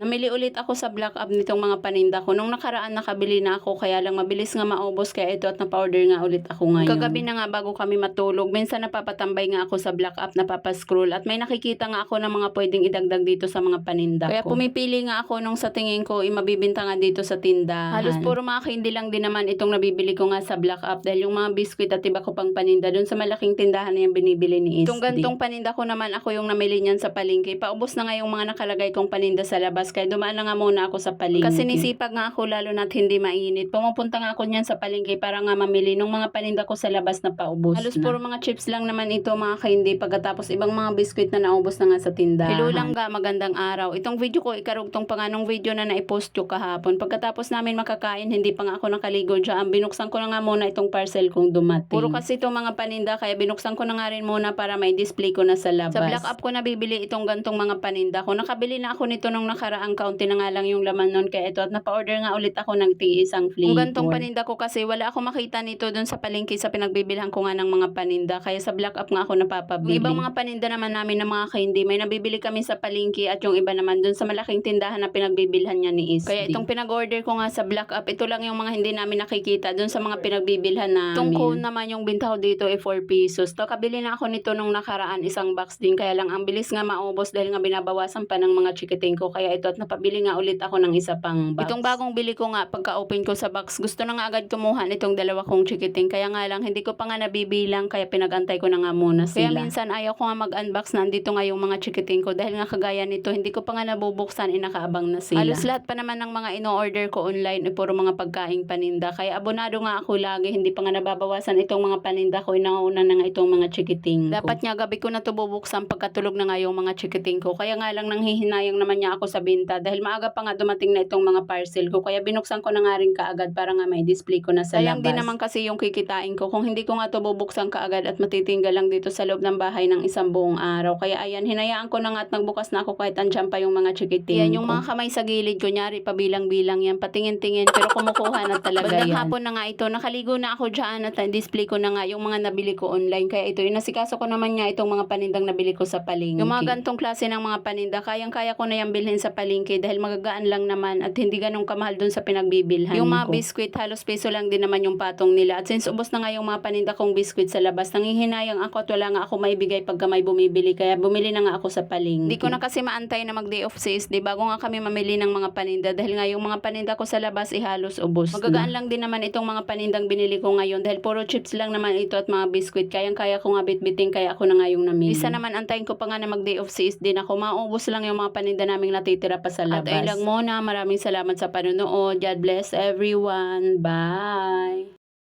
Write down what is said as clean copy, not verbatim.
Namili ulit ako sa Black App nitong mga paninda ko. Nung nakaraan nakabili na ako kaya lang mabilis nga maubos kaya ito at napa-order nga ulit ako ngayon. Kagabi na nga bago kami matulog, minsan napapatambay nga ako sa Black App, napapascroll at may nakikita nga ako ng mga pwedeng idagdag dito sa mga paninda ko. Kaya pumipili nga ako nung sa tingin ko mabibinta nga dito sa tindahan. Halos puro mga hindi lang din naman itong nabibili ko nga sa Black App dahil yung mga biskwit at iba ko pang paninda dun sa malaking tindahan na yung binibili ni Isdi. Itong gantong paninda ko naman ako yung namili niyan sa palengke. Paubos na nga yung mga nakalagay kong paninda sa labas kaya dumaan na nga muna ako sa palengke. Kasi nisipag nga ako lalo na't hindi mainit. Pumupunta nga ako niyan sa palengke para nga mamili ng mga paninda ko sa labas na paubos halos na. Puro mga chips lang naman ito mga kaindi pagkatapos ibang mga biskwit na naubos na nga sa tindahan. Hello lang ga, magandang araw. Itong video ko ikarugtong pa nga nung video na naipost ko kahapon. Pagkatapos namin makakain, hindi pa nga ako nakaligo dyan. Binuksan ko na nga muna itong parcel kong dumating. Puro kasi itong mga paninda kaya binuksan ko na nga rin muna para may display ko na sa labas. Sa Black App ko nabibili itong gantong mga paninda ko. Nakabili na ako nito nung nakaraang kaunti na nga lang yung laman nun kaya ito at napa-order nga ulit ako ng isang flavor. Kung gantong paninda ko kasi wala ako makita nito dun sa palengke sa pinagbibilhan ko nga ng mga paninda kaya sa Black App nga ako napapabili. Yung ibang mga paninda naman namin ng mga kaindi may nabibili kami sa palengke at yung iba naman dun sa malaking tindahan na pinagbibilhan niya ni Isdi. Kaya itong pinag-order ko nga sa Black App ito lang yung mga hindi namin nakikita dun sa mga pinagbibilhan namin. Itong cone naman yung binta ko dito 4 pesos. To kabili na ako nito nung nakaraan isang box din kaya lang ang bilis nga maubos dahil nga binabawasan pa ng mga chikiting ko kaya ito at napabili nga ulit ako ng isa pang box. Itong bagong bili ko nga pagka-open ko sa box gusto na nga agad kumuha nitong dalawa kong chikiting kaya nga lang hindi ko pa nga nabibilang kaya pinagantay ko na nga muna sila. Kaya minsan ayaw ko nga mag-unbox na andito nga yung mga chikiting ko dahil nga kagaya nito hindi ko pa nga nabubuksan nakaabang na sila. Halos lahat pa naman ng mga ino-order ko online puro mga pagkaing paninda kaya abonado nga ako lagi hindi pa nga nababawasan itong mga paninda ko inauna na nga itong mga chikiting ko. Dapat nga gabi ko na to bubuksan pagkatulog na nga yung mga chikiting ko kaya nga lang nanghihinayang naman niya ako sa binta dahil maaga pa nga dumating na itong mga parcel ko kaya binuksan ko na nga rin kaagad para nga may display ko na sa sayang labas. Din naman kasi yung kikitain ko kung hindi ko nga to bubuksan kaagad at matitinggal lang dito sa loob ng bahay ng isang buong araw kaya ayan hinayaan ko na nga at nagbukas na ako kahit andyan pa yung mga chikiting. Yan yung mga kamay sa gilid kunyari pabilang-bilang yan patingin-tingin pero kumukuha na talaga yan. Bandang hapon na nga ito nakaligo na ako dyan at display ko na nga yung mga nabili ko online kaya ito yung nasikaso ko naman nga itong mga panindang nabili ko sa palengke. Yung mga gantong klase ng mga paninda kayang-kaya ko na yung bilhin sa palengke dahil magagaan lang naman at hindi ganong kamahal dun sa pinagbibilhan yung mga biskwit halos peso lang din naman yung patong nila at since ubos na nga yung mga paninda kong biskwit sa labas nanghihinayang ako at wala nga ako maibigay pagka may bumibili kaya bumili na nga ako sa palengke. Hindi ko na kasi maantay na mag day off si Isdi bago nga kami mamili ng mga paninda dahil nga yung mga paninda ko sa labas halos ubos magagaan lang din naman itong mga panindang binili ko ngayon dahil puro chips lang naman ito at mga biskwit kayang-kaya ko nga bitbiting kaya ako na nga yung namili. Isa naman antayin ko pa nga na mag day off si Isdi na ako maubos lang yung mga paninda naming natitira pa sa labas. At ayun lang muna, maraming salamat sa panonood. God bless everyone. Bye!